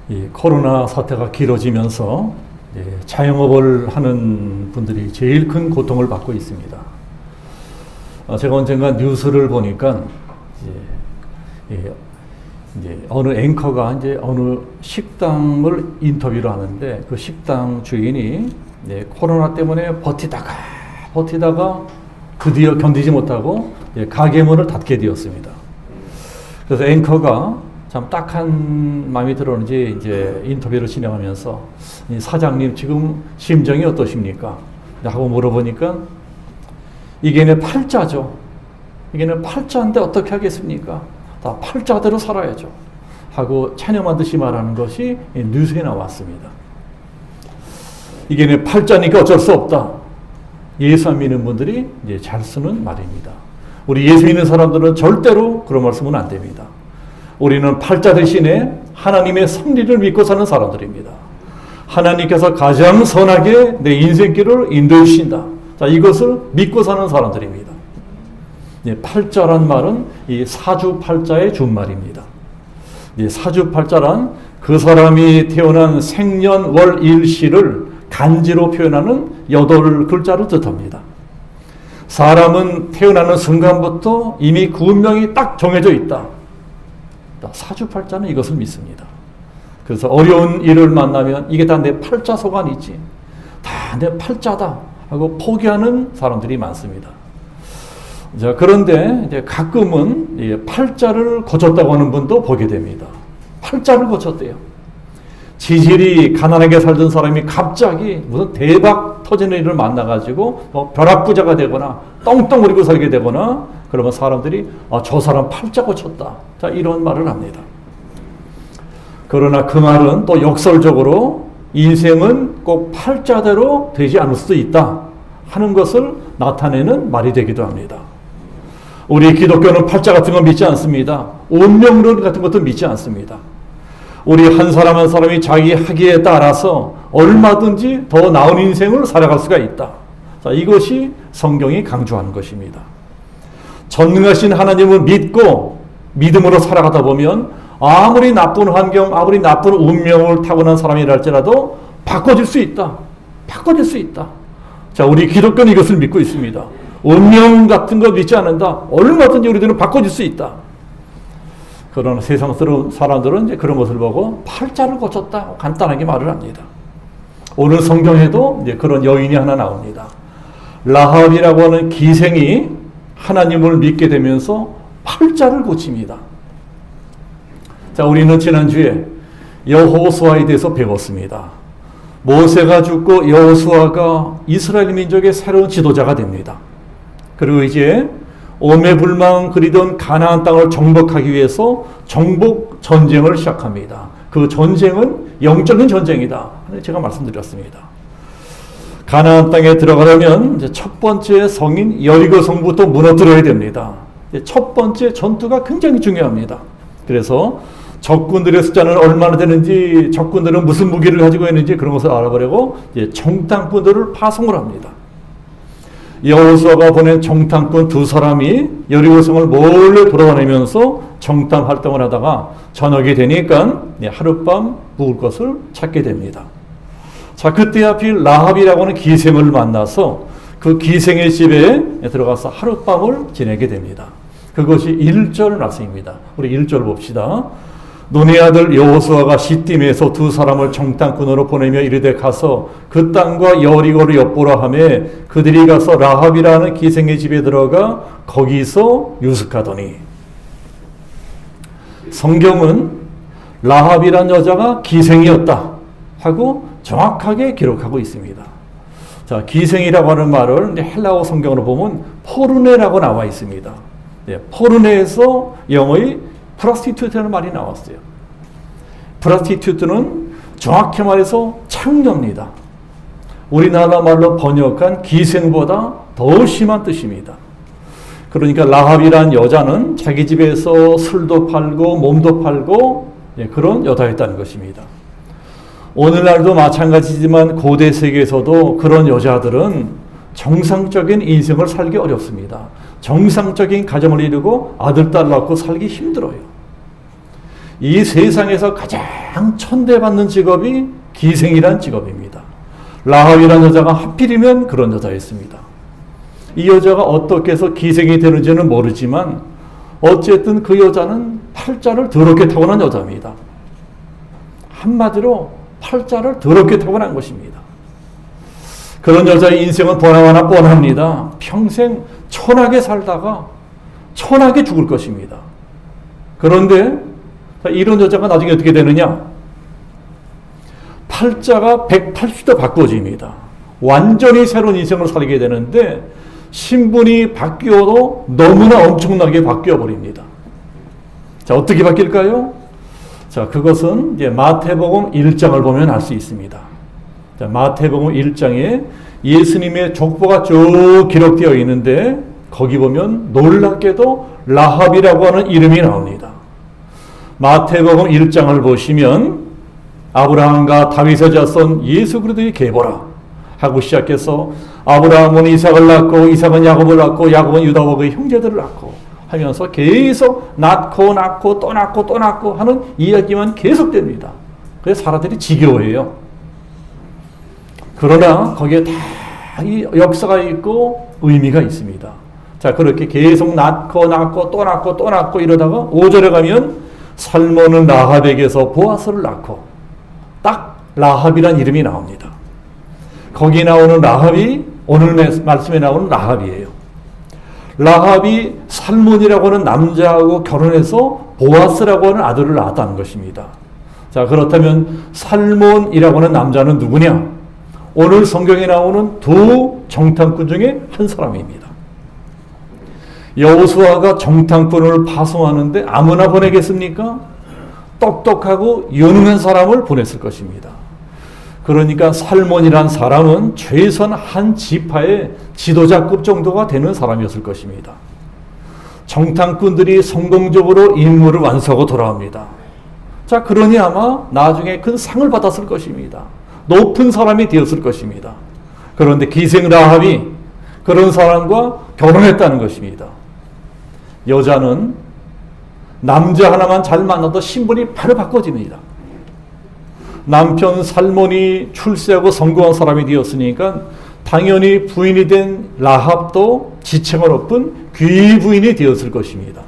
이 코로나 사태가 길어지면서 자영업을 하는 분들이 제일 큰 고통을 받고 있습니다. 제가 언젠가 뉴스를 보니까 이제 어느 앵커가 이제 어느 식당을 인터뷰를 하는데 그 식당 주인이 코로나 때문에 버티다가 드디어 견디지 못하고 가게 문을 닫게 되었습니다. 그래서 앵커가 참 딱한 마음이 들었는지 이제 인터뷰를 진행하면서 사장님 지금 심정이 어떠십니까? 하고 물어보니까 이게 내 팔자죠. 이게 내 팔자인데 어떻게 하겠습니까? 다 팔자대로 살아야죠. 하고 찬양하듯이 말하는 것이 뉴스에 나왔습니다. 이게 내 팔자니까 어쩔 수 없다. 예수 안 믿는 분들이 이제 잘 쓰는 말입니다. 우리 예수 믿는 사람들은 절대로 그런 말씀은 안 됩니다. 우리는 팔자 대신에 하나님의 섭리를 믿고 사는 사람들입니다. 하나님께서 가장 선하게 내 인생길을 인도해 주신다. 자, 이것을 믿고 사는 사람들입니다. 팔자란 말은 이 사주팔자의 준말입니다. 사주팔자란 그 사람이 태어난 생년월일시를 간지로 표현하는 8글자를 뜻합니다. 사람은 태어나는 순간부터 이미 그 운명이 딱 정해져 있다. 사주팔자는 이것을 믿습니다. 그래서 어려운 일을 만나면 이게 다 내 팔자 속안이지, 다 내 팔자다 하고 포기하는 사람들이 많습니다. 자, 그런데 이제 가끔은 팔자를 고쳤다고 하는 분도 보게 됩니다. 팔자를 고쳤대요. 지질이 가난하게 살던 사람이 갑자기 무슨 대박 터지는 일을 만나가지고 벼락부자가 되거나 떵떵거리고 살게 되거나 그러면 사람들이 저 사람 팔자 고쳤다. 자, 이런 말을 합니다. 그러나 그 말은 또 역설적으로 인생은 꼭 팔자대로 되지 않을 수도 있다 하는 것을 나타내는 말이 되기도 합니다. 우리 기독교는 팔자 같은 거 믿지 않습니다. 운명론 같은 것도 믿지 않습니다. 우리 한 사람 한 사람이 자기 학위에 따라서 얼마든지 더 나은 인생을 살아갈 수가 있다. 자, 이것이 성경이 강조하는 것입니다. 전능하신 하나님을 믿고 믿음으로 살아가다 보면 아무리 나쁜 환경, 아무리 나쁜 운명을 타고난 사람이라 할지라도 바꿔질 수 있다. 바꿔질 수 있다. 자, 우리 기독교는 이것을 믿고 있습니다. 운명 같은 거 믿지 않는다. 얼마든지 우리들은 바꿔질 수 있다. 그러나 세상스러운 사람들은 이제 그런 것을 보고 팔자를 고쳤다 간단하게 말을 합니다. 오늘 성경에도 이제 그런 여인이 하나 나옵니다. 라합이라고 하는 기생이 하나님을 믿게 되면서 팔자를 고칩니다. 자, 우리는 지난주에 여호수아에 대해서 배웠습니다. 모세가 죽고 여호수아가 이스라엘 민족의 새로운 지도자가 됩니다. 그리고 이제 오매불망 그리던 가나안 땅을 정복하기 위해서 정복 전쟁을 시작합니다. 그 전쟁은 영적인 전쟁이다. 제가 말씀드렸습니다. 가나안 땅에 들어가려면 이제 첫 번째 성인 여리고 성부터 무너뜨려야 됩니다. 첫 번째 전투가 굉장히 중요합니다. 그래서 적군들의 숫자는 얼마나 되는지, 적군들은 무슨 무기를 가지고 있는지 그런 것을 알아보려고 정탐꾼들을 파송을 합니다. 여호수아가 보낸 정탐꾼 2사람이 여리고성을 몰래 돌아다니면서 정탐 활동을 하다가 저녁이 되니까 하룻밤 묵을 것을 찾게 됩니다. 자, 그때 하필 라합이라고 하는 기생을 만나서 그 기생의 집에 들어가서 하룻밤을 지내게 됩니다. 그것이 1절 말씀입니다. 우리 1절 봅시다. 눈의 아들 여호수아가 시딤에서 2사람을 정탐꾼으로 보내며 이르되 가서 그 땅과 여리고를 엿보라 하며 그들이 가서 라합이라는 기생의 집에 들어가 거기서 유숙하더니. 성경은 라합이라는 여자가 기생이었다 하고 정확하게 기록하고 있습니다. 자, 기생이라고 하는 말을 헬라어 성경으로 보면 포르네라고 나와 있습니다. 포르네에서 영어의 프로스티튜트라는 말이 나왔어요. 프로스티튜트는 정확히 말해서 창녀입니다. 우리나라 말로 번역한 기생보다 더 심한 뜻입니다. 그러니까 라합이란 여자는 자기 집에서 술도 팔고 몸도 팔고 그런 여자였다는 것입니다. 오늘날도 마찬가지지만 고대 세계에서도 그런 여자들은 정상적인 인생을 살기 어렵습니다. 정상적인 가정을 이루고 아들, 딸 낳고 살기 힘들어요. 이 세상에서 가장 천대받는 직업이 기생이란 직업입니다. 라합이라는 여자가 하필이면 그런 여자였습니다. 이 여자가 어떻게 해서 기생이 되는지는 모르지만 어쨌든 그 여자는 팔자를 더럽게 타고난 여자입니다. 한마디로 팔자를 더럽게 타고난 것입니다. 그런 여자의 인생은 보나마나 뻔합니다. 평생 천하게 살다가 천하게 죽을 것입니다. 그런데 이런 여자가 나중에 어떻게 되느냐? 팔자가 180도 바꿔집니다. 완전히 새로운 인생을 살게 되는데 신분이 바뀌어도 너무나 엄청나게 바뀌어 버립니다. 자, 어떻게 바뀔까요? 자, 그것은 이제 마태복음 1장을 보면 알 수 있습니다. 자, 마태복음 1장에 예수님의 족보가 쭉 기록되어 있는데 거기 보면 놀랍게도 라합이라고 하는 이름이 나옵니다. 마태복음 1장을 보시면 아브라함과 다윗의 자손 예수 그리스도의 계보라 하고 시작해서 아브라함은 이삭을 낳고 이삭은 야곱을 낳고 야곱은 유다와 그의 형제들을 낳고 하면서 계속 낳고 또 낳고 하는 이야기만 계속됩니다. 그래서 사람들이 지겨워해요. 그러나 거기에 다 이 역사가 있고 의미가 있습니다. 자, 그렇게 계속 낳고 또 낳고 이러다가 5절에 가면 살몬은 라합에게서 보아스를 낳고 딱 라합이란 이름이 나옵니다. 거기 나오는 라합이 오늘 말씀에 나오는 라합이에요. 라합이 살몬이라고 하는 남자하고 결혼해서 보아스라고 하는 아들을 낳았다는 것입니다. 자, 그렇다면 살몬이라고 하는 남자는 누구냐? 오늘 성경에 나오는 두 정탐꾼 중에 한 사람입니다. 여호수아가 정탐꾼을 파송하는데 아무나 보내겠습니까? 똑똑하고 유능한 사람을 보냈을 것입니다. 그러니까 살몬이란 사람은 최소한 한 지파의 지도자급 정도가 되는 사람이었을 것입니다. 정탐꾼들이 성공적으로 임무를 완수하고 돌아옵니다. 자, 그러니 아마 나중에 큰 상을 받았을 것입니다. 높은 사람이 되었을 것입니다. 그런데 기생 라합이 그런 사람과 결혼했다는 것입니다. 여자는 남자 하나만 잘 만나도 신분이 바로 바꿔집니다. 남편 살몬이 출세하고 성공한 사람이 되었으니까 당연히 부인이 된 라합도 지체가 높은 귀부인이 되었을 것입니다.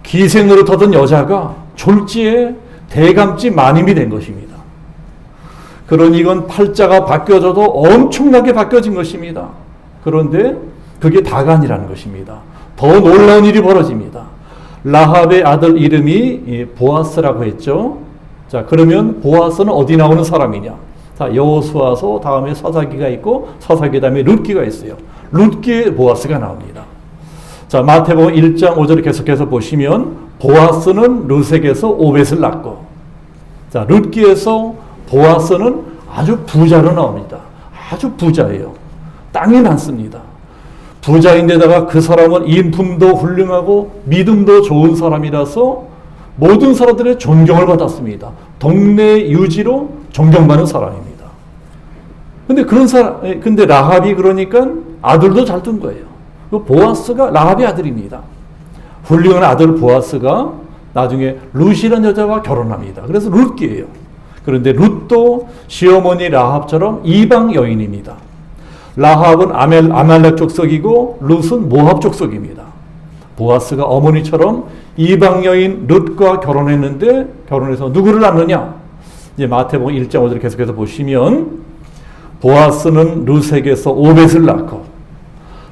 기생으로 터던 여자가 졸지에 대감지 마님이 된 것입니다. 그러니 이건 팔자가 바뀌어져도 엄청나게 바뀌어진 것입니다. 그런데 그게 다가 아니라는 것입니다. 더 놀라운 일이 벌어집니다. 라합의 아들 이름이 보아스라고 했죠. 자, 그러면 보아스는 어디 나오는 사람이냐? 자, 여호수아서 다음에 사사기가 있고 사사기 다음에 룻기가 있어요. 룻기에 보아스가 나옵니다. 자, 마태복음 1장 5절을 계속해서 보시면 보아스는 룻에게서 오벳을 낳고, 자, 룻기에서 보아스는 아주 부자로 나옵니다. 아주 부자예요. 땅이 많습니다. 부자인데다가 그 사람은 인품도 훌륭하고 믿음도 좋은 사람이라서 모든 사람들의 존경을 받았습니다. 동네 유지로 존경받는 사람입니다. 근데 라합이 그러니까 아들도 잘 둔 거예요. 그 보아스가 라합의 아들입니다. 훌륭한 아들 보아스가 나중에 룻이라는 여자와 결혼합니다. 그래서 룻기예요. 그런데 룻도 시어머니 라합처럼 이방 여인입니다. 라합은 아말렉 족속이고 룻은 모압 족속입니다. 보아스가 어머니처럼 이방 여인 룻과 결혼했는데 결혼해서 누구를 낳느냐? 이제 마태복음 1장 5절 계속해서 보시면 보아스는 룻에게서 오벳을 낳고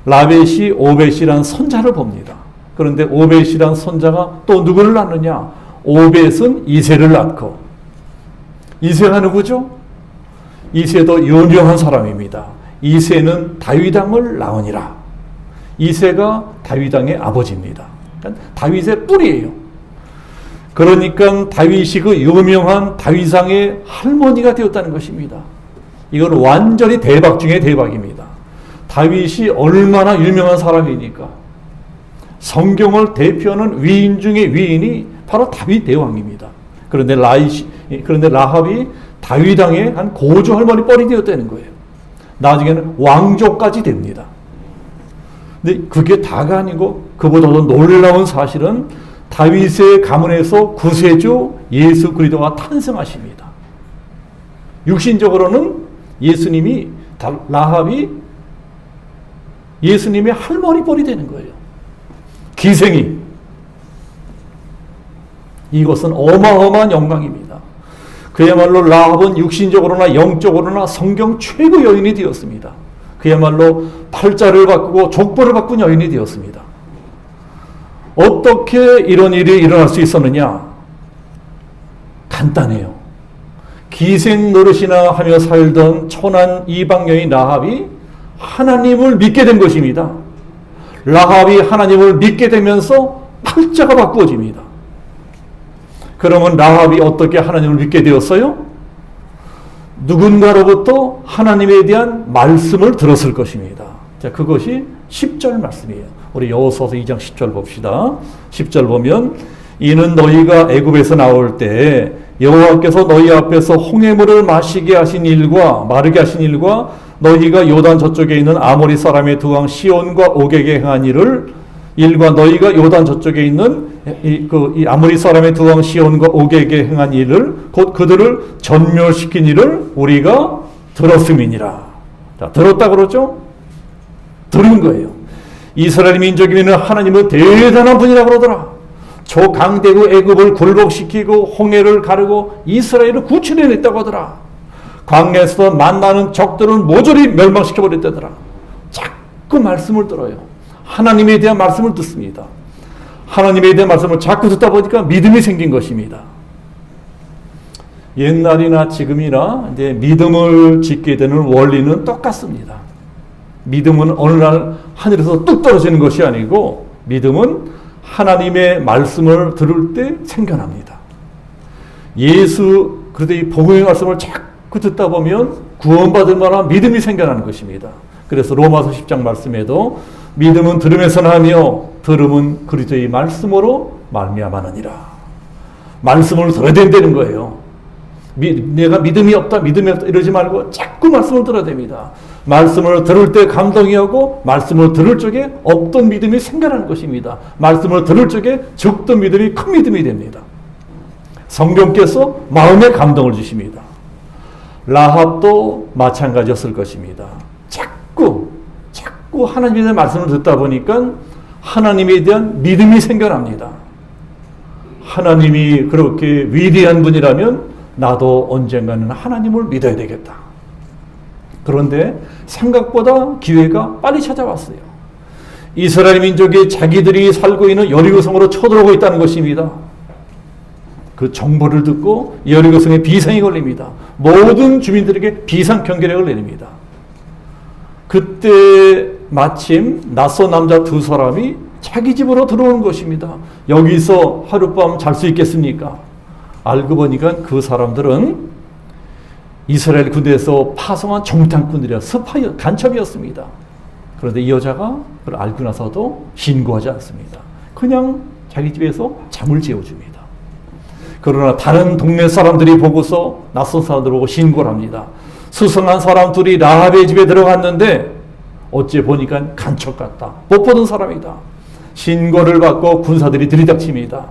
라벳이 오벳이란 손자를 봅니다. 그런데 오벳이란 손자가 또 누구를 낳느냐? 오벳은 이새를 낳고, 이새가 누구죠? 이새도 유명한 사람입니다. 이새는 다윗 왕을 낳으니라. 이새가 다윗 왕의 아버지입니다. 그러니까 다윗의 뿌리예요. 그러니까 다윗이 그 유명한 다윗 왕의 할머니가 되었다는 것입니다. 이건 완전히 대박 중에 대박입니다. 다윗이 얼마나 유명한 사람이니까. 성경을 대표하는 위인 중에 위인이 바로 다윗 대왕입니다. 그런데 라합이 다윗 왕의 한 고조 할머니 뻘이 되었다는 거예요. 나중에는 왕족까지 됩니다. 근데 그게 다가 아니고 그보다도 놀라운 사실은 다윗의 가문에서 구세주 예수 그리스도가 탄생하십니다. 육신적으로는 예수님이 라합이 예수님의 할머니 뻘이 되는 거예요. 기생이. 이것은 어마어마한 영광입니다. 그야말로 라합은 육신적으로나 영적으로나 성경 최고 여인이 되었습니다. 그야말로 팔자를 바꾸고 족보를 바꾼 여인이 되었습니다. 어떻게 이런 일이 일어날 수 있었느냐? 간단해요. 기생 노릇이나 하며 살던 천한 이방 여인 라합이 하나님을 믿게 된 것입니다. 라합이 하나님을 믿게 되면서 팔자가 바꾸어집니다. 그러면 라합이 어떻게 하나님을 믿게 되었어요? 누군가로부터 하나님에 대한 말씀을 들었을 것입니다. 자, 그것이 10절 말씀이에요. 우리 여호수아서 2장 10절 봅시다. 10절 보면 이는 너희가 애굽에서 나올 때 여호와께서 너희 앞에서 홍해물을 마시게 하신 일과 마르게 하신 일과 너희가 요단 저쪽에 있는 아모리 사람의 두 왕 시온과 오게게 행한 일과 너희가 요단 저쪽에 있는 이 아모리 사람의 두 왕 시온과 오게게 행한 일을 곧 그들을 전멸시킨 일을 우리가 들었음이니라. 자, 들었다 그러죠? 들은 거예요. 이스라엘 민족이면 하나님은 대단한 분이라 그러더라. 저 강대국 애굽을 굴복시키고 홍해를 가르고 이스라엘을 구출해냈다고 하더라. 광야에서 만나는 적들은 모조리 멸망시켜버렸다더라. 자꾸 말씀을 들어요. 하나님에 대한 말씀을 듣습니다. 하나님에 대한 말씀을 자꾸 듣다 보니까 믿음이 생긴 것입니다. 옛날이나 지금이나 이제 믿음을 짓게 되는 원리는 똑같습니다. 믿음은 어느 날 하늘에서 뚝 떨어지는 것이 아니고 믿음은 하나님의 말씀을 들을 때 생겨납니다. 그런데 이 복음의 말씀을 자꾸 듣다 보면 구원받을 만한 믿음이 생겨나는 것입니다. 그래서 로마서 10장 말씀에도 믿음은 들음에서 나며 들음은 그리스도의 말씀으로 말미암아느니라. 말씀을 들어야 된다는 거예요. 내가 믿음이 없다 이러지 말고 자꾸 말씀을 들어야 됩니다. 말씀을 들을 때 감동이 오고 말씀을 들을 적에 없던 믿음이 생겨나는 것입니다. 말씀을 들을 적에 적던 믿음이 큰 믿음이 됩니다. 성령께서 마음에 감동을 주십니다. 라합도 마찬가지였을 것입니다. 자꾸 하나님에 대한 말씀을 듣다 보니까 하나님에 대한 믿음이 생겨납니다. 하나님이 그렇게 위대한 분이라면 나도 언젠가는 하나님을 믿어야 되겠다. 그런데 생각보다 기회가 빨리 찾아왔어요. 이스라엘 민족이 자기들이 살고 있는 여리고성으로 쳐들어오고 있다는 것입니다. 그 정보를 듣고 여리고성에 비상이 걸립니다. 모든 주민들에게 비상 경계령을 내립니다. 그때 마침 낯선 남자 두 사람이 자기 집으로 들어오는 것입니다. 여기서 하룻밤 잘 수 있겠습니까? 알고 보니까 그 사람들은 이스라엘 군대에서 파송한 정탐꾼들이야 스파이 간첩이었습니다. 그런데 이 여자가 그걸 알고 나서도 신고하지 않습니다. 그냥 자기 집에서 잠을 재워줍니다. 그러나 다른 동네 사람들이 보고서 낯선 사람들 보고 신고를 합니다. 수상한 사람 둘이 라합의 집에 들어갔는데 어째 보니까 간첩 같다. 못 보던 사람이다. 신고를 받고 군사들이 들이닥칩니다.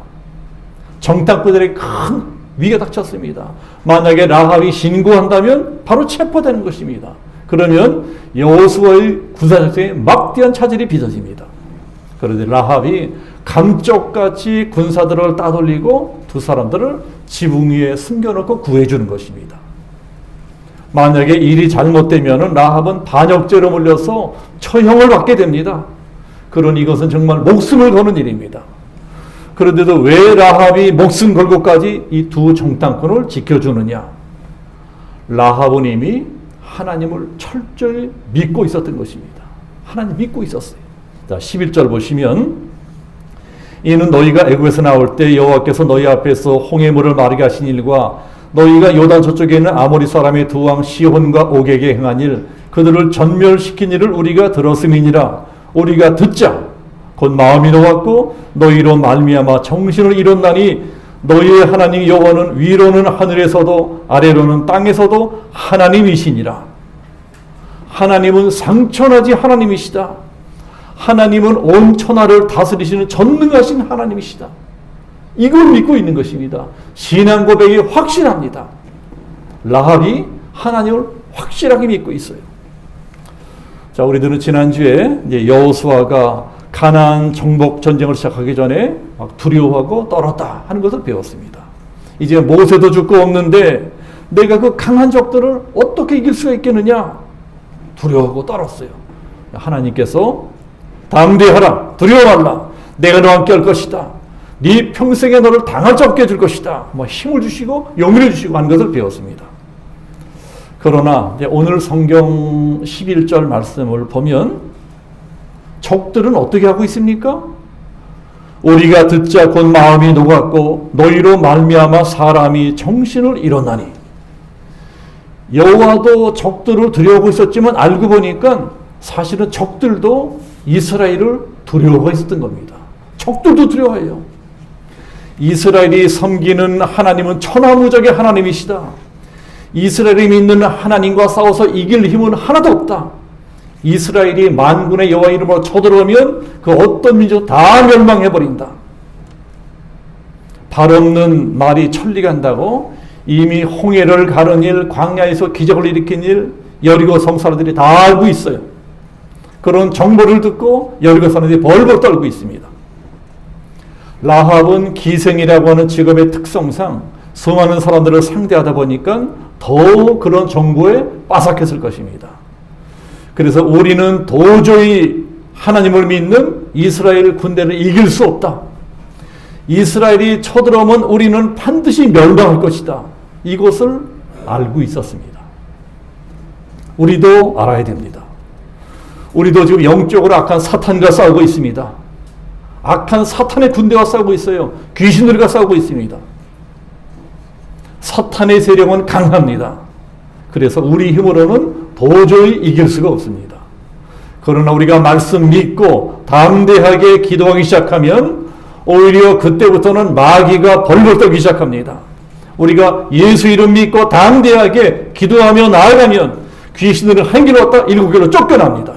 정탐꾼들에게 큰 위기가 닥쳤습니다. 만약에 라합이 신고한다면 바로 체포되는 것입니다. 그러면 여호수아의 군사작전에 막대한 차질이 빚어집니다. 그런데 라합이 감쪽같이 군사들을 따돌리고 두 사람들을 지붕 위에 숨겨놓고 구해주는 것입니다. 만약에 일이 잘못되면 라합은 반역죄로 몰려서 처형을 받게 됩니다. 그러니 이것은 정말 목숨을 거는 일입니다. 그런데도 왜 라합이 목숨 걸고까지 이 두 정탐꾼을 지켜주느냐? 라합은 이미 하나님을 철저히 믿고 있었던 것입니다. 하나님 믿고 있었어요. 자, 11절 보시면 이는 너희가 애굽에서 나올 때 여호와께서 너희 앞에서 홍해물을 마르게 하신 일과 너희가 요단 저쪽에 있는 아모리 사람의 두 왕 시혼과 오게게 행한 일 그들을 전멸시킨 일을 우리가 들었음이니라. 우리가 듣자 곧 마음이 놓았고 너희로 말미암아 정신을 잃었나니 너희의 하나님 여호와는 위로는 하늘에서도 아래로는 땅에서도 하나님이시니라. 하나님은 상천하지 하나님이시다. 하나님은 온 천하를 다스리시는 전능하신 하나님이시다. 이걸 믿고 있는 것입니다. 신앙 고백이 확실합니다. 라합이 하나님을 확실하게 믿고 있어요. 자, 우리들은 지난주에 이제 여호수아가 가나안 정복 전쟁을 시작하기 전에 막 두려워하고 떨었다 하는 것을 배웠습니다. 이제 모세도 죽고 없는데 내가 그 강한 적들을 어떻게 이길 수가 있겠느냐? 두려워하고 떨었어요. 하나님께서 담대하라, 두려워 말라, 내가 너와 함께 할 것이다, 네 평생에 너를 당할 자 없게 해줄 것이다, 힘을 주시고 용기를 주시고 하는 것을 배웠습니다. 그러나 이제 오늘 성경 11절 말씀을 보면 적들은 어떻게 하고 있습니까? 우리가 듣자 곧 마음이 녹았고 너희로 말미암아 사람이 정신을 잃었나니. 여호와도 적들을 두려워하고 있었지만 알고 보니까 사실은 적들도 이스라엘을 두려워하고 있었던 겁니다. 적들도 두려워해요. 이스라엘이 섬기는 하나님은 천하무적의 하나님이시다. 이스라엘이 믿는 하나님과 싸워서 이길 힘은 하나도 없다. 이스라엘이 만군의 여호와 이름으로 쳐들어오면 그 어떤 민족 다 멸망해버린다. 발 없는 말이 천리간다고 이미 홍해를 가른 일, 광야에서 기적을 일으킨 일, 여리고 성 사람들이 다 알고 있어요. 그런 정보를 듣고 여리고 사람들이 벌벌 떨고 있습니다. 라합은 기생이라고 하는 직업의 특성상 수많은 사람들을 상대하다 보니까 더 그런 정보에 빠삭했을 것입니다. 그래서 우리는 도저히 하나님을 믿는 이스라엘 군대를 이길 수 없다. 이스라엘이 쳐들어오면 우리는 반드시 멸망할 것이다. 이것을 알고 있었습니다. 우리도 알아야 됩니다. 우리도 지금 영적으로 악한 사탄과 싸우고 있습니다. 악한 사탄의 군대와 싸우고 있어요. 귀신들과 싸우고 있습니다. 사탄의 세력은 강합니다. 그래서 우리 힘으로는 도저히 이길 수가 없습니다. 그러나 우리가 말씀 믿고 담대하게 기도하기 시작하면 오히려 그때부터는 마귀가 벌벌 떨기 시작합니다. 우리가 예수 이름 믿고 담대하게 기도하며 나아가면 귀신들은 한 길로 왔다 일곱 길로 쫓겨납니다.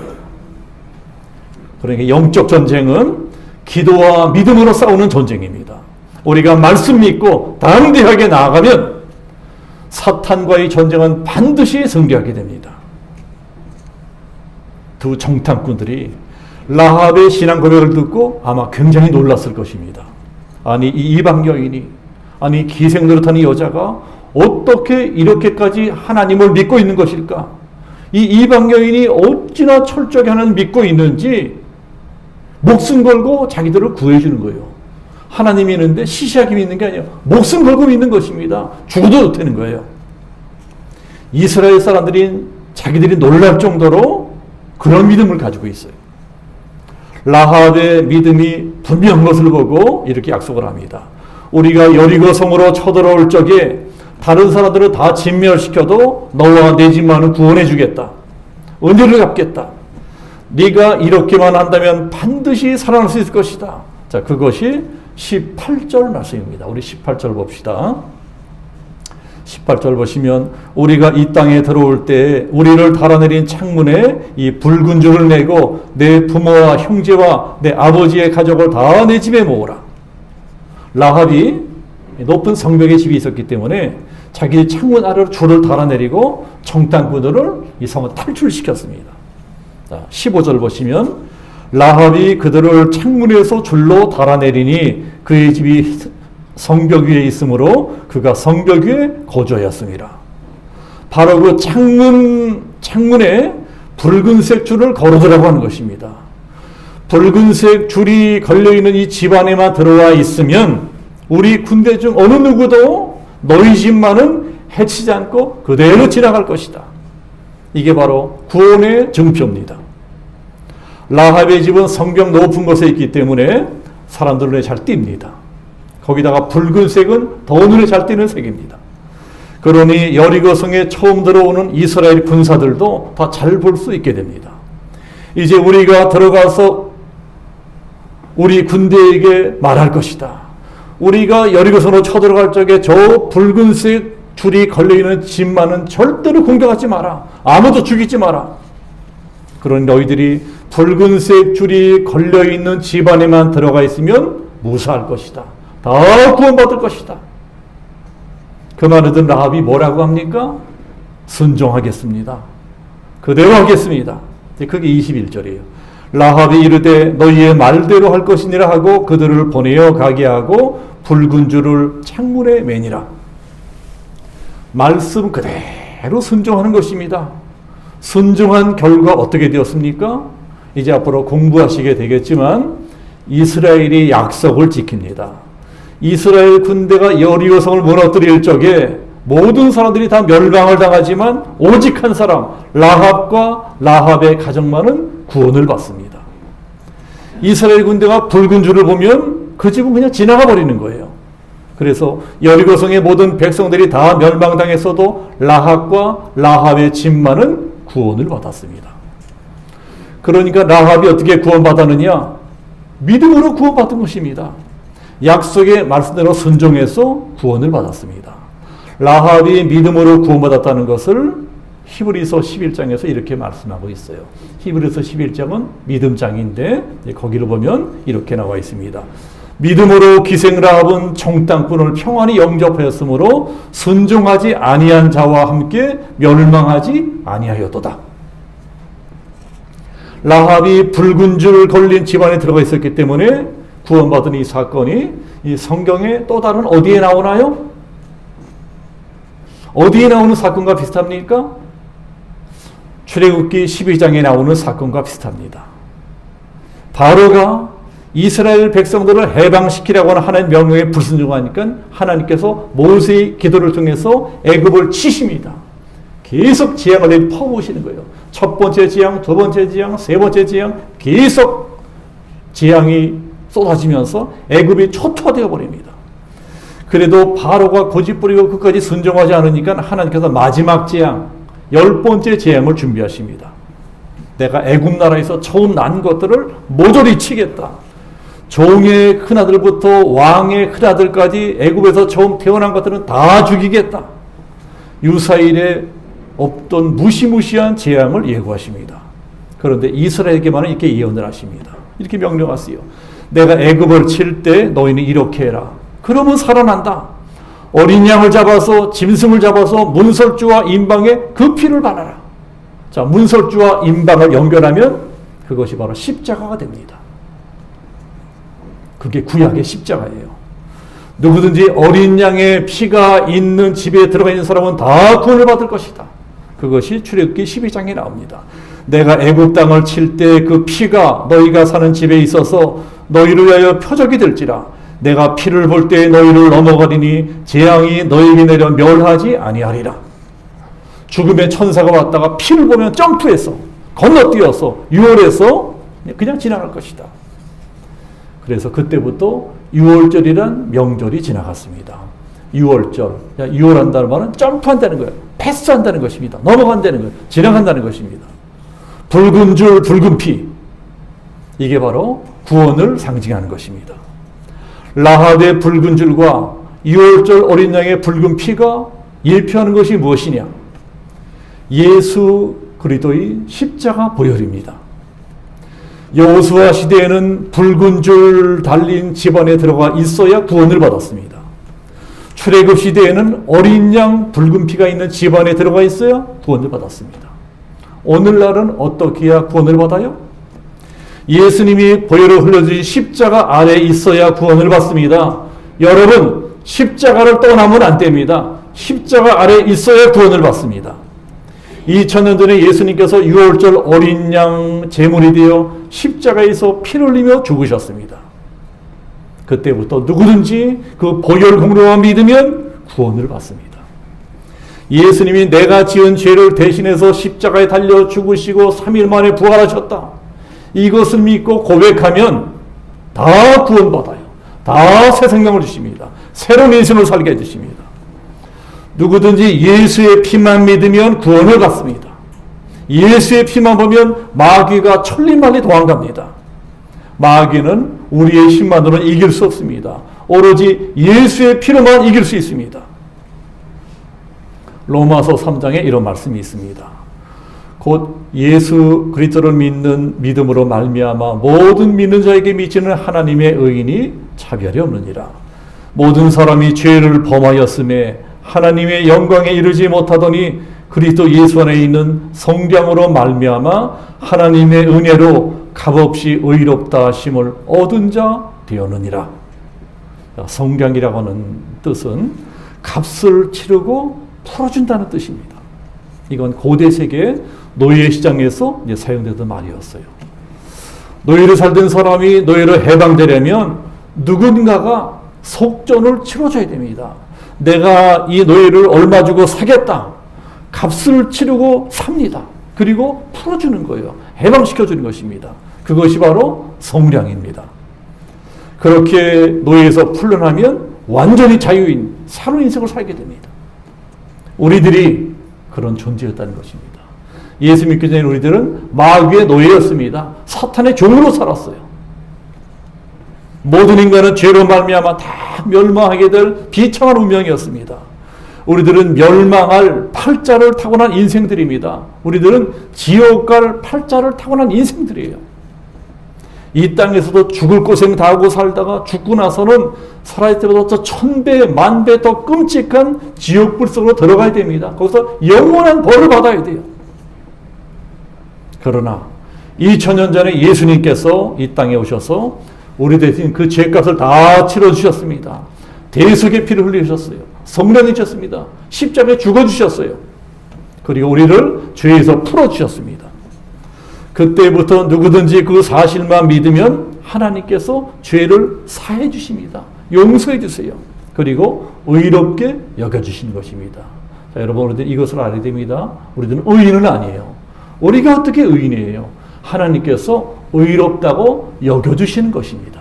그러니까 영적 전쟁은 기도와 믿음으로 싸우는 전쟁입니다. 우리가 말씀 믿고 담대하게 나아가면 사탄과의 전쟁은 반드시 승리하게 됩니다. 두 정탐꾼들이 라합의 신앙 고백을 듣고 아마 굉장히 놀랐을 것입니다. 아니 이 이방 여인이, 아니 기생 노릇하는 여자가 어떻게 이렇게까지 하나님을 믿고 있는 것일까? 이 이방 여인이 어찌나 철저하게 하나님을 믿고 있는지 목숨 걸고 자기들을 구해주는 거예요. 하나님이 있는데 시시하게 믿는 게 아니에요. 목숨 걸고 믿는 것입니다. 죽어도 되는 거예요. 이스라엘 사람들이 자기들이 놀랄 정도로 그런 믿음을 가지고 있어요. 라합의 믿음이 분명한 것을 보고 이렇게 약속을 합니다. 우리가 여리고 성으로 쳐들어올 적에 다른 사람들을 다 진멸시켜도 너와 내 집만은 구원해 주겠다. 은혜를 갚겠다. 네가 이렇게만 한다면 반드시 살아날 수 있을 것이다. 자, 그것이 18절 말씀입니다. 우리 18절 봅시다. 18절 보시면 우리가 이 땅에 들어올 때 우리를 달아내린 창문에 이 붉은 줄을 내고 내 부모와 형제와 내 아버지의 가족을 다 내 집에 모으라. 라합이 높은 성벽의 집이 있었기 때문에 자기 창문 아래로 줄을 달아내리고 정탐꾼들을 이 성을 탈출시켰습니다. 자, 15절 보시면 라합이 그들을 창문에서 줄로 달아내리니 그의 집이 성벽 위에 있으므로 그가 성벽 위에 거주하였습니다. 바로 그 창문에 붉은색 줄을 걸어두라고 하는 것입니다. 붉은색 줄이 걸려있는 이 집 안에만 들어와 있으면 우리 군대 중 어느 누구도 너희 집만은 해치지 않고 그대로 지나갈 것이다. 이게 바로 구원의 증표입니다. 라합의 집은 성벽 높은 곳에 있기 때문에 사람들 눈에 잘 띕니다. 거기다가 붉은색은 더 눈에 잘 띄는 색입니다. 그러니 여리고성에 처음 들어오는 이스라엘 군사들도 다 잘 볼 수 있게 됩니다. 이제 우리가 들어가서 우리 군대에게 말할 것이다. 우리가 여리고성으로 쳐들어갈 적에 저 붉은색 줄이 걸려있는 집만은 절대로 공격하지 마라. 아무도 죽이지 마라. 그런 너희들이 붉은색 줄이 걸려있는 집 안에만 들어가 있으면 무사할 것이다. 다 구원받을 것이다. 그 말을 듣는 라합이 뭐라고 합니까? 순종하겠습니다. 그대로 하겠습니다. 그게 21절이에요. 라합이 이르되 너희의 말대로 할 것이니라 하고 그들을 보내어 가게 하고 붉은 줄을 창문에 매니라. 말씀 그대로 순종하는 것입니다. 순종한 결과 어떻게 되었습니까? 이제 앞으로 공부하시게 되겠지만 이스라엘이 약속을 지킵니다. 이스라엘 군대가 여리고성을 무너뜨릴 적에 모든 사람들이 다 멸망을 당하지만 오직 한 사람 라합과 라합의 가정만은 구원을 받습니다. 이스라엘 군대가 붉은 줄을 보면 그 집은 그냥 지나가 버리는 거예요. 그래서 여리고성의 모든 백성들이 다 멸망당했어도 라합과 라합의 집만은 구원을 받았습니다. 그러니까 라합이 어떻게 구원받았느냐? 믿음으로 구원받은 것입니다. 약속의 말씀대로 순종해서 구원을 받았습니다. 라합이 믿음으로 구원받았다는 것을 히브리서 11장에서 이렇게 말씀하고 있어요. 히브리서 11장은 믿음장인데 거기를 보면 이렇게 나와 있습니다. 믿음으로 기생 라합은 정탐꾼을 평안히 영접하였으므로 순종하지 아니한 자와 함께 멸망하지 아니하였도다. 라합이 붉은 줄 걸린 집안에 들어가 있었기 때문에 구원받은 이 사건이 이 성경의 또 다른 어디에 나오나요? 어디에 나오는 사건과 비슷합니까? 출애굽기 12장에 나오는 사건과 비슷합니다. 바로가 이스라엘 백성들을 해방시키라고 하는 하나님의 명령에 불순종하니까 하나님께서 모세의 기도를 통해서 애굽을 치십니다. 계속 재앙을 퍼부으시는 거예요. 첫 번째 재앙, 두 번째 재앙, 세 번째 재앙, 계속 재앙이 쏟아지면서 애굽이 초토화되어 버립니다. 그래도 바로가 고집부리고 끝까지 순종하지 않으니까 하나님께서 마지막 재앙, 10번째 재앙을 준비하십니다. 내가 애굽 나라에서 처음 난 것들을 모조리 치겠다. 종의 큰아들부터 왕의 큰아들까지 애굽에서 처음 태어난 것들은 다 죽이겠다. 유사일에 없던 무시무시한 재앙을 예고하십니다. 그런데 이스라엘에게만은 이렇게 예언을 하십니다. 이렇게 명령하세요. 내가 애굽을 칠 때 너희는 이렇게 해라. 그러면 살아난다. 어린 양을 잡아서 짐승을 잡아서 문설주와 임방에 그 피를 발라라. 자, 문설주와 임방을 연결하면 그것이 바로 십자가가 됩니다. 그게 구약의 십자가예요. 누구든지 어린 양의 피가 있는 집에 들어가 있는 사람은 다 구원을 받을 것이다. 그것이 출애굽기 12장에 나옵니다. 내가 애굽 땅을 칠 때 그 피가 너희가 사는 집에 있어서 너희를 위하여 표적이 될지라. 내가 피를 볼 때 너희를 넘어가리니 재앙이 너희에게 내려 멸하지 아니하리라. 죽음의 천사가 왔다가 피를 보면 점프해서 건너뛰어서 유월해서 그냥 지나갈 것이다. 그래서 그때부터 유월절이란 명절이 지나갔습니다. 유월절, 유월한다는 말은 점프한다는 거예요. 패스한다는 것입니다. 넘어간다는 거예요. 지나간다는 것입니다. 붉은 줄, 붉은 피. 이게 바로 구원을 상징하는 것입니다. 라합의 붉은 줄과 유월절 어린 양의 붉은 피가 예표하는 것이 무엇이냐? 예수 그리스도의 십자가 보혈입니다. 여호수아 시대에는 붉은 줄 달린 집안에 들어가 있어야 구원을 받았습니다. 출애굽 시대에는 어린 양 붉은 피가 있는 집안에 들어가 있어야 구원을 받았습니다. 오늘날은 어떻게 해야 구원을 받아요? 예수님이 보혈을 흘려주신 십자가 아래에 있어야 구원을 받습니다. 여러분, 십자가를 떠나면 안 됩니다. 십자가 아래에 있어야 구원을 받습니다. 2000년 전에 예수님께서 유월절 어린 양 제물이 되어 십자가에서 피를 흘리며 죽으셨습니다. 그때부터 누구든지 그 보혈 공로만 믿으면 구원을 받습니다. 예수님이 내가 지은 죄를 대신해서 십자가에 달려 죽으시고 3일 만에 부활하셨다. 이것을 믿고 고백하면 다 구원받아요. 다 새 생명을 주십니다. 새로운 인생을 살게 해주십니다. 누구든지 예수의 피만 믿으면 구원을 받습니다. 예수의 피만 보면 마귀가 천리만리 도망갑니다. 마귀는 우리의 힘만으로는 이길 수 없습니다. 오로지 예수의 피로만 이길 수 있습니다. 로마서 3장에 이런 말씀이 있습니다. 곧 예수 그리스도를 믿는 믿음으로 말미암아 모든 믿는 자에게 미치는 하나님의 의인이 차별이 없느니라. 모든 사람이 죄를 범하였음에 하나님의 영광에 이르지 못하더니 그리스도 예수 안에 있는 성령으로 말미암아 하나님의 은혜로 값없이 의롭다 하심을 얻은 자 되었느니라. 성량이라고 하는 뜻은 값을 치르고 풀어준다는 뜻입니다. 이건 고대 세계 노예 시장에서 사용되던 말이었어요. 노예를 살던 사람이 노예로 해방되려면 누군가가 속전을 치러줘야 됩니다. 내가 이 노예를 얼마 주고 사겠다. 값을 치르고 삽니다. 그리고 풀어주는 거예요. 해방시켜주는 것입니다. 그것이 바로 성량입니다. 그렇게 노예에서 풀려나면 완전히 자유인 새로운 인생을 살게 됩니다. 우리들이 그런 존재였다는 것입니다. 예수 믿기 전에 우리들은 마귀의 노예였습니다. 사탄의 종으로 살았어요. 모든 인간은 죄로 말미암아 다 멸망하게 될 비참한 운명이었습니다. 우리들은 멸망할 팔자를 타고난 인생들입니다. 우리들은 지옥 갈 팔자를 타고난 인생들이에요. 이 땅에서도 죽을 고생 다 하고 살다가 죽고 나서는 살아있을 때보다 더 1000배, 10,000배 더 끔찍한 지옥불 속으로 들어가야 됩니다. 거기서 영원한 벌을 받아야 돼요. 그러나 2000년 전에 예수님께서 이 땅에 오셔서 우리 대신 그 죄값을 다 치러주셨습니다. 대속의 피를 흘리셨어요. 성령이 주셨습니다. 십자가에 죽어주셨어요. 그리고 우리를 죄에서 풀어주셨습니다. 그때부터 누구든지 그 사실만 믿으면 하나님께서 죄를 사해 주십니다. 용서해 주세요. 그리고 의롭게 여겨주시는 것입니다. 자, 여러분, 우리들 이것을 알아야 됩니다. 우리들은 의인은 아니에요. 우리가 어떻게 의인이에요? 하나님께서 의롭다고 여겨주시는 것입니다.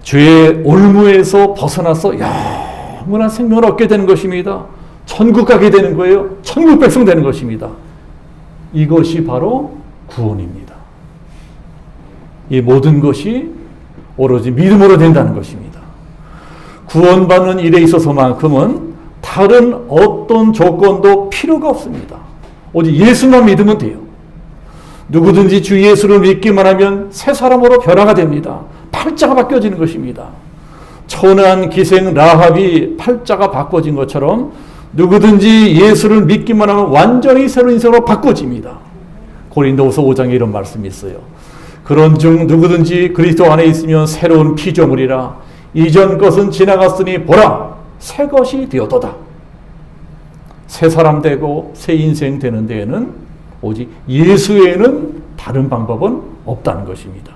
죄의 올무에서 벗어나서 영원한 생명을 얻게 되는 것입니다. 천국 가게 되는 거예요. 천국 백성 되는 것입니다. 이것이 바로 구원입니다. 이 모든 것이 오로지 믿음으로 된다는 것입니다. 구원받는 일에 있어서만큼은 다른 어떤 조건도 필요가 없습니다. 오직 예수만 믿으면 돼요. 누구든지 주 예수를 믿기만 하면 새 사람으로 변화가 됩니다. 팔자가 바뀌어지는 것입니다. 천한 기생 라합이 팔자가 바꿔진 것처럼 누구든지 예수를 믿기만 하면 완전히 새로운 인생으로 바꿔집니다. 고린도후서 5장에 이런 말씀이 있어요. 그런즉 누구든지 그리스도 안에 있으면 새로운 피조물이라. 이전 것은 지나갔으니 보라 새 것이 되었도다. 새 사람 되고 새 인생 되는 데에는 오직 예수 외에는 다른 방법은 없다는 것입니다.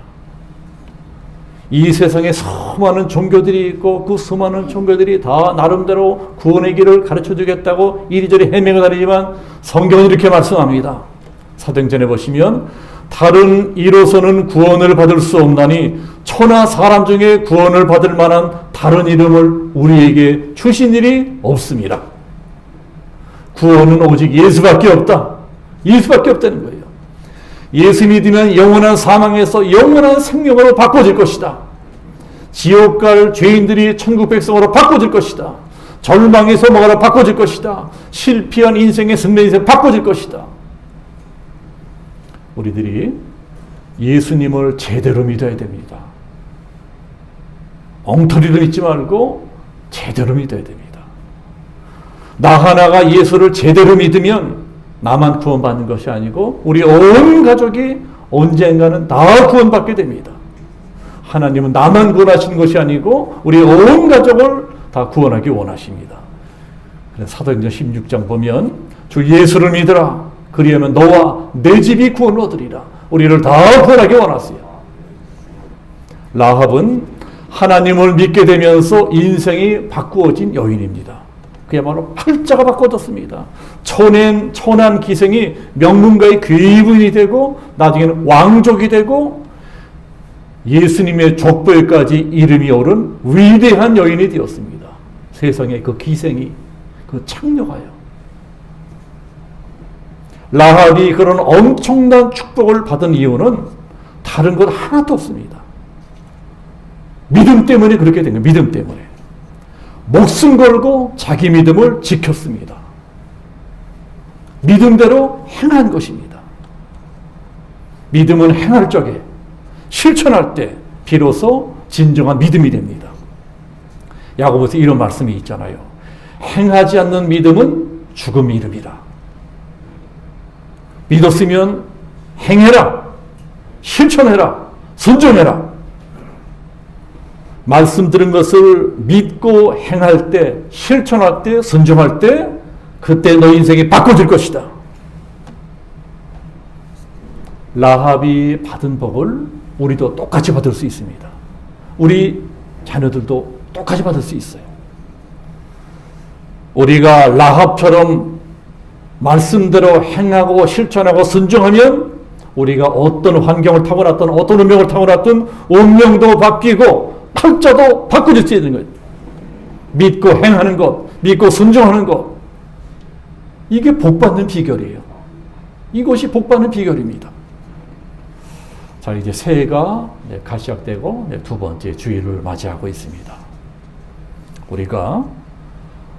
이 세상에 수많은 종교들이 있고 그 수많은 종교들이 다 나름대로 구원의 길을 가르쳐주겠다고 이리저리 헤매고 다니지만 성경은 이렇게 말씀합니다. 사도행전에 보시면 다른 이로서는 구원을 받을 수 없나니 천하 사람 중에 구원을 받을 만한 다른 이름을 우리에게 주신 일이 없습니다. 구원은 오직 예수밖에 없다. 예수밖에 없다는 거예요. 예수 믿으면 영원한 사망에서 영원한 생명으로 바꿔질 것이다. 지옥 갈 죄인들이 천국 백성으로 바꿔질 것이다. 절망에서 뭐가로 바꿔질 것이다. 실패한 인생의 승리 인생 바꿔질 것이다. 우리들이 예수님을 제대로 믿어야 됩니다. 엉터리로 믿지 말고 제대로 믿어야 됩니다. 나 하나가 예수를 제대로 믿으면 나만 구원받는 것이 아니고 우리 온 가족이 언젠가는 다 구원받게 됩니다. 하나님은 나만 구원하시는 것이 아니고 우리 온 가족을 다 구원하기 원하십니다. 그래서 사도행전 16장 보면 주 예수를 믿으라. 그리하면 너와 내 집이 구원을 얻으리라. 우리를 다 구원하기 원하세요. 라합은 하나님을 믿게 되면서 인생이 바꾸어진 여인입니다. 그야말로 팔자가 바꿔졌습니다. 천한 기생이 명문가의 귀부인이 되고 나중에는 왕족이 되고 예수님의 족보에까지 이름이 오른 위대한 여인이 되었습니다. 세상에 그 기생이 그 창녀가요. 라합이 그런 엄청난 축복을 받은 이유는 다른 것 하나도 없습니다. 믿음 때문에 그렇게 된 거예요. 믿음 때문에. 목숨 걸고 자기 믿음을 지켰습니다. 믿음대로 행한 것입니다. 믿음은 행할 적에 실천할 때 비로소 진정한 믿음이 됩니다. 야고보서 이런 말씀이 있잖아요. 행하지 않는 믿음은 죽음 이름이라. 믿었으면 행해라, 실천해라, 순종해라. 말씀 들은 것을 믿고 행할 때, 실천할 때, 순종할 때, 그때 너 인생이 바꿔질 것이다. 라합이 받은 복을 우리도 똑같이 받을 수 있습니다. 우리 자녀들도 똑같이 받을 수 있어요. 우리가 라합처럼 말씀대로 행하고 실천하고 순종하면 우리가 어떤 환경을 타고났든 어떤 운명을 타고났든 운명도 바뀌고 팔자도 바꿔질 수 있는 거예요. 믿고 행하는 것, 믿고 순종하는 것, 이게 복받는 비결이에요. 이것이 복받는 비결입니다. 자, 이제 새해가 갓 시작되고 두 번째 주일을 맞이하고 있습니다. 우리가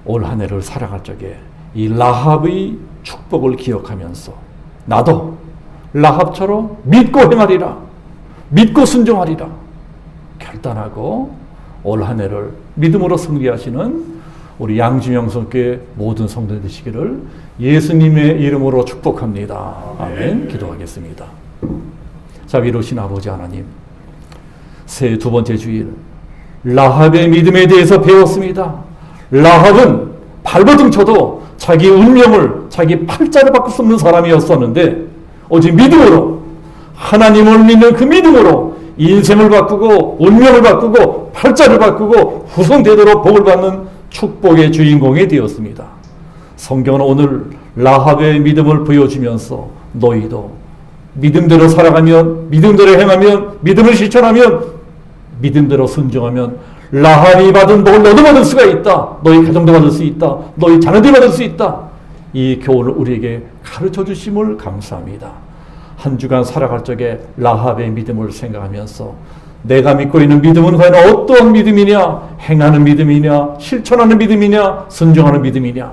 올 한 해를 살아갈 적에 이 라합의 축복을 기억하면서 나도 라합처럼 믿고 행하리라, 믿고 순종하리라 결단하고 올 한 해를 믿음으로 승리하시는 우리 양준영 성교회 모든 성도들 되시기를 예수님의 이름으로 축복합니다. 아멘. 기도하겠습니다. 자, 위로신 아버지 하나님, 새해 두 번째 주일 라합의 믿음에 대해서 배웠습니다. 라합은 발버둥 쳐도 자기 운명을, 자기 팔자를 바꿀 수 없는 사람이었었는데 오직 믿음으로, 하나님을 믿는 그 믿음으로 인생을 바꾸고 운명을 바꾸고 팔자를 바꾸고 후손되도록 복을 받는 축복의 주인공이 되었습니다. 성경은 오늘 라합의 믿음을 보여주면서 너희도 믿음대로 살아가면, 믿음대로 행하면, 믿음을 실천하면, 믿음대로 순종하면 라합이 받은 복을 너도 받을 수가 있다. 너희 가정도 받을 수 있다. 너희 자녀도 받을 수 있다. 이 교훈을 우리에게 가르쳐 주심을 감사합니다. 한 주간 살아갈 적에 라합의 믿음을 생각하면서 내가 믿고 있는 믿음은 과연 어떠한 믿음이냐, 행하는 믿음이냐, 실천하는 믿음이냐, 순종하는 믿음이냐,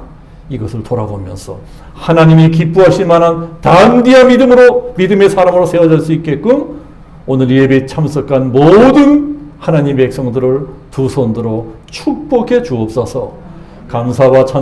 이것을 돌아보면서 하나님이 기뻐하실 만한 담대한 믿음으로, 믿음의 사람으로 세워질 수 있게끔 오늘 예배에 참석한 모든 하나님의 백성들을 두 손으로 축복해 주옵소서. 감사와 찬